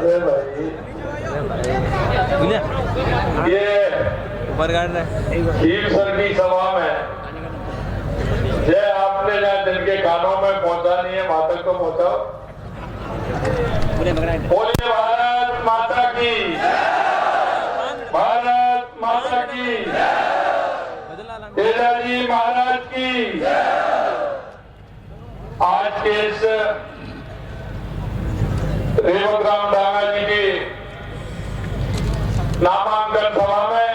अरे भाई ये खीर सर की सभा में जय आपने जहाँ जिनके कानों में पहुंचानी है वहां तक तो पहुंचाओ। बोलिए भारत माता की, भारत माता की, तेजाजी महाराज की। आज के इस रेवत राम डांगा जी की नामांकन सभा में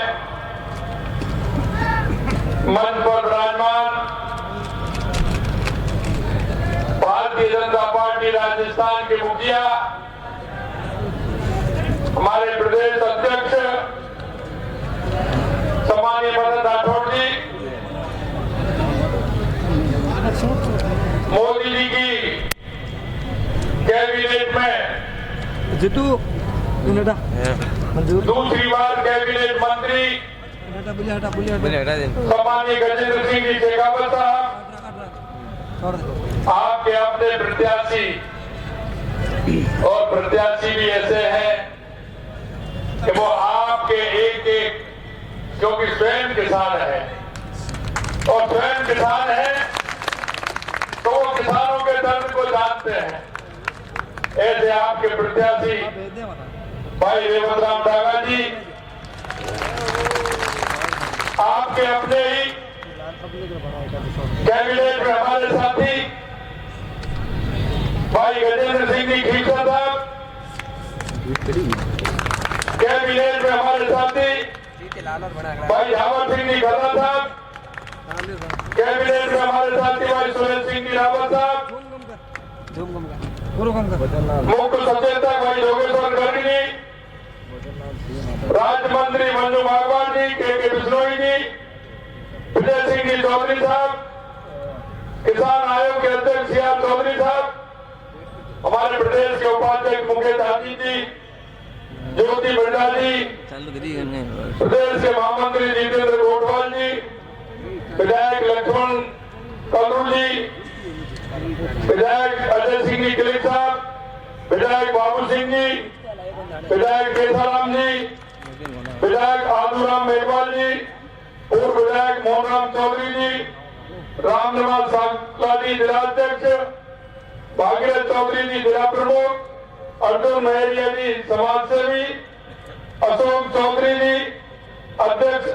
मंच पर विराजमान भारतीय जनता पार्टी राजस्थान के मुखिया, हमारे प्रदेश अध्यक्ष सम्मानीय मदन राठौड़ जी, मोदी जी की कैबिनेट में दूसरी बार कैबिनेट मंत्री सम्मानीय गजेंद्र सिंह जी शेखावत साहब, आपके अपने प्रत्याशी और प्रत्याशी भी ऐसे हैं कि वो आपके एक एक, क्योंकि स्वयं किसान है और स्वयं किसान है तो वो किसानों के दर्द को जानते हैं। ऐसे आपके प्रत्याशी भाई रेवत राम डांगा जी, आपके अपने ही कैबिनेट में हमारे साथी भाई गजेंद्र सिंह जी खीसा साहब, कैबिनेट में हमारे साथी भाई रावत सिंह जी खन्ना साहब, कैबिनेट में हमारे साथी भाई सुरेश सिंह जी रावत साहब, मुख्य सचेतक भाई योगेश्वर गर्ग जी, राज्य मंत्री मंजू भागवान जी, के बिश्नोई जी, विजय सिंह जी चौधरी साहब, किसान आयोग के अध्यक्ष सीआर चौधरी साहब, हमारे प्रदेश के उपाध्यक्ष मुकेश हाजी जी, ज्योति बिरला जी, प्रदेश के महामंत्री जितेंद्र गोठवाल जी, विधायक लक्ष्मण कल्लू जी, विधायक अजय सिंह जी किलिक साहब, विधायक बाबू सिंह जी, विधायक केसाराम जी, विधायक आलूराम मेघवाल जी, पूर्व विधायक मोहनराम चौधरी जी, रामनिवास सांकला जी जिलाध्यक्ष, भागीरथ चौधरी जी जिला प्रमुख, अर्जुन महरिया जी समाजसेवी, अशोक चौधरी जी अध्यक्ष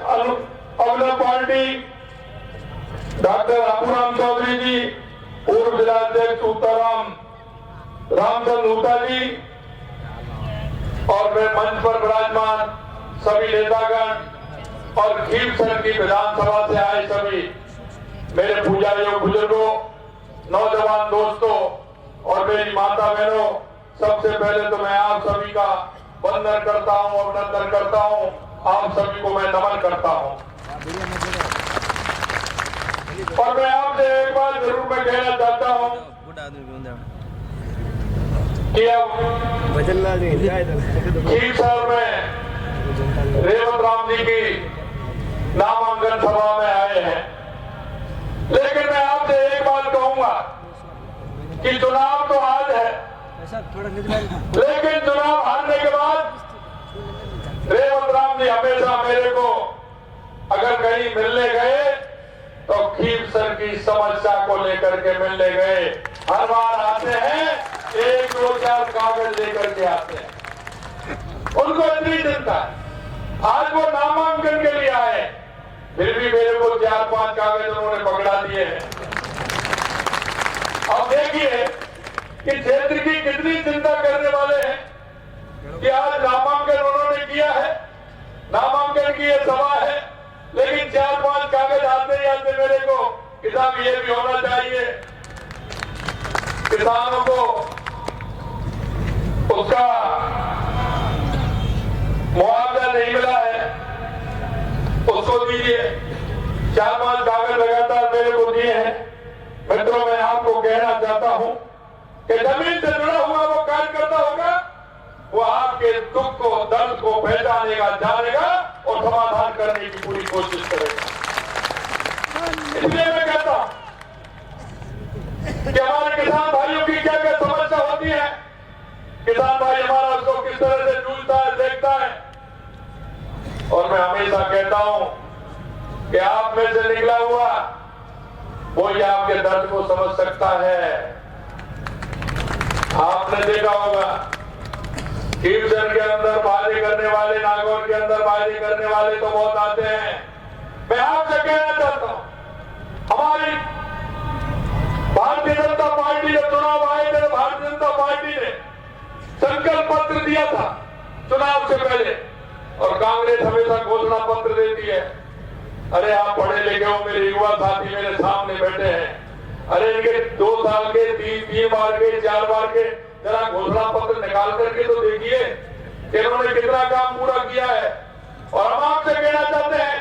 अवला पार्टी, डॉक्टर अपूराम चौधरी जी पूर्व जिलाध्यक्ष उत्तराम रामचंद्र ऊता जी, और मैं मंच पर विराजमान सभी नेतागण और खीमसर की विधानसभा से आए सभी मेरे पुजारियों, बुजुर्गों, नौजवान दोस्तों और मेरी माता बहनों, सबसे पहले तो मैं आप सभी का वंदन करता हूं, अभिनंदन करता हूं, आप सभी को मैं नमन करता हूं। और मैं आपसे एक बात जरूर मैं कहना चाहता हूं कि अब खीमसर में रेवत राम जी की नामांकन सभा में आए हैं, लेकिन मैं आपसे एक बात कहूंगा कि चुनाव तो आज है, लेकिन चुनाव हारने के बाद रेवत राम जी हमेशा मेरे को अगर कहीं मिलने गए तो खीमसर की समस्या को लेकर के मिलने गए। हर बार आते हैं, एक दो चार कागज लेकर के आते हैं, उनको इतनी चिंता है। आज वो नामांकन के लिए आए, फिर भी मेरे को 4-5 कागज उन्होंने पकड़ा दिए हैं। अब देखिए कि क्षेत्र की कितनी चिंता करने वाले हैं कि आज नामांकन उन्होंने किया है, नामांकन की यह सभा है, लेकिन 4-5 कागज आते ही आते मेरे को किसान ये भी होना चाहिए, किसानों को उसका मुआवजा नहीं मिला है, उसको दीजिए। 4-5 कागज लगातार मेरे को दिए हैं। मित्रों, मैं आपको कहना चाहता हूं कि जमीन से जुड़ा हुआ वो कार्यकर्ता होगा, वो आपके दुख को, दर्द को पहचानेगा, जानेगा और समाधान करने की पूरी कोशिश करेगा। इसलिए मैं कहता हूं कि हमारे किसान भाइयों की क्या क्या समस्या होती है, किसान भाई हमारा उसको तरह से जूझता है, देखता है। और मैं हमेशा कहता हूं कि आप में से निकला हुआ वो ही आपके दर्द को समझ सकता है। आपने देखा होगा कीर्तन के अंदर बाजी करने वाले, नागौर के अंदर बाजी करने वाले तो बहुत आते हैं। मैं आपसे कहना चाहता हूं, हमारी भारतीय जनता पार्टी जब चुनाव आए थे, भारतीय जनता पार्टी ने संकल्प पत्र दिया था चुनाव से पहले, और कांग्रेस हमेशा घोषणा पत्र देती है। अरे आप पढ़े लिखे हो, मेरे युवा साथी मेरे सामने बैठे हैं, अरे इनके 2 साल के 3 बार के 4 बार के जरा घोषणा पत्र निकाल करके तो देखिए कि इन्होंने कितना काम पूरा किया है। और हम आपसे कहना चाहते हैं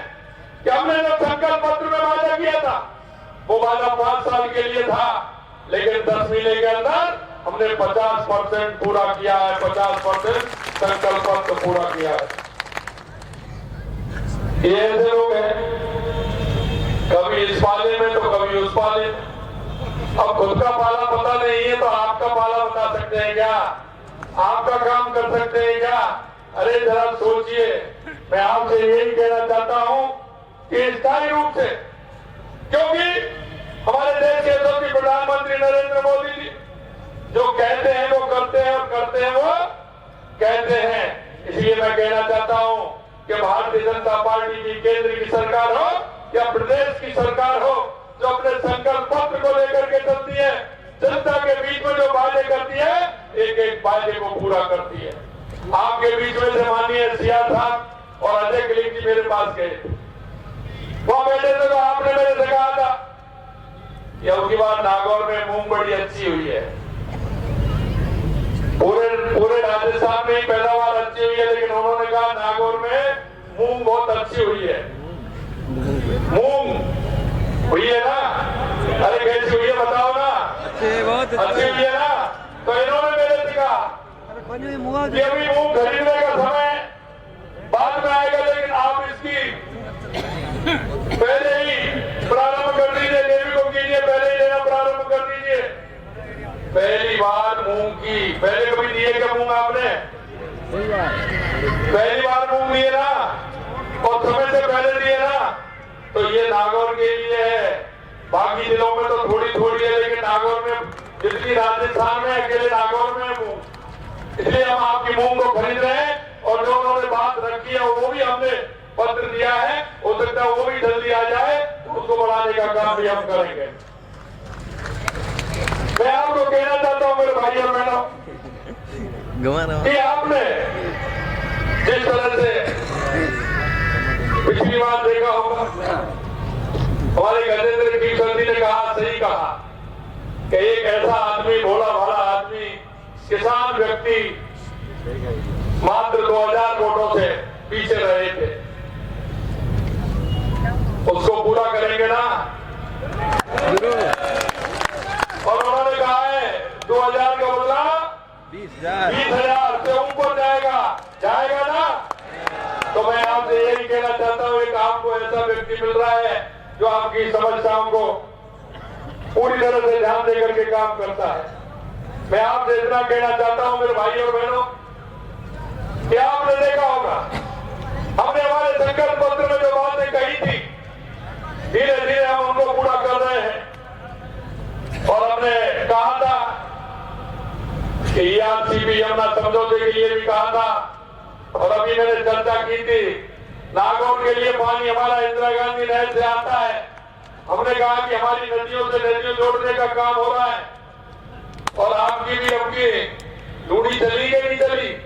कि हमने जो संकल्प पत्र में वादा किया था वो वादा 5 साल के लिए था, लेकिन 10 महीने के अंदर हमने 50% पूरा किया है। 50% संकल्प पत्र पूरा किया है। ये ऐसे लोग हैं, कभी इस पाले में तो कभी उस पाले में। अब खुद का पाला पता नहीं है तो आपका पाला बता सकते हैं क्या? आपका काम कर सकते हैं क्या? अरे जरा सोचिए। मैं आपसे यही कहना चाहता हूं कि स्थायी रूप से, क्योंकि हमारे देश के यशस्वी प्रधानमंत्री नरेंद्र मोदी जी जो कहते हैं वो करते हैं, और करते हैं वो कहते हैं। इसलिए मैं कहना चाहता हूं कि भारतीय जनता पार्टी की केंद्र की सरकार हो या प्रदेश की सरकार हो, जो अपने संकल्प पत्र को लेकर के चलती है, जनता के बीच में जो वादे करती है, एक एक वादे को पूरा करती है। आपके बीच में से माननीय सियार साहब और अजय कलीम जी मेरे पास गए, वहां बैठे थे तो आपने मेरे से कहा था कि अब की बार नागौर में मूंग बड़ी अच्छी हुई है। पूरे राजस्थान में ही पैदावार अच्छी हुई है, लेकिन उन्होंने कहा नागौर में मूंग बहुत अच्छी हुई है। मूंग हुई है ना? अरे कैसी हुई है बताओ ना? बहुत अच्छी हुई है ना? तो इन्होंने मेरे से कहा कि अभी मूंग खरीदने का समय बाद में आएगा, लेकिन आप इसकी पहले ही प्रारंभ कर दीजिए, देवी को कीजिए, पहले ही लेना प्रारंभ कर दीजिए। पहली बार मूंग की, पहले कभी दिए क्या मूंग आपने? पहली बार मूंग दिए ना, और समय से पहले दिए ना, तो ये नागौर के लिए है। बाकी जिलों में तो थोड़ी थोड़ी है, लेकिन नागौर में जितनी राजस्थान में अकेले नागौर में है मूंग। इसलिए हम आपकी मूंग को खरीद रहे हैं, और जो उन्होंने बात रखी है वो भी हमने पत्र दिया है। हो सकता है वो भी जल्दी आ जाए, उसको बढ़ाने का काम भी हम करेंगे। मैं आपको कहना चाहता हूं मेरे भाई और बहनों कि आपने जिस तरह से पिछली बार देखा होगा, हमारे गजेंद्र की सर्दी ने कहा, सही कहा कि एक ऐसा आदमी, भोला भाला आदमी, किसान व्यक्ति मात्र 2000 वोटों से पीछे रहे थे, उसको पूरा करेंगे ना? और उन्होंने कहा है 2000 का बदला 20,000 से ऊपर जाएगा ना? तो मैं आपसे यही कहना चाहता हूं, एक आपको ऐसा व्यक्ति मिल रहा है जो आपकी समस्याओं को पूरी तरह से ध्यान देकर के काम करता है। मैं आपसे इतना कहना चाहता हूं मेरे भाई और बहनों कि आपने देखा होगा, हमने हमारे संकल्प पत्र में जो बातें कही थी, धीरे धीरे हम उनको पूरा कर रहे हैं। और हमने कहा था कि ERCP यमुना समझौते के लिए भी कहा था, और अभी मैंने चर्चा की थी, नागौर के लिए पानी हमारा इंदिरा गांधी नहर से आता है। हमने कहा कि हमारी नदियों से नदियों जोड़ने का काम हो रहा है।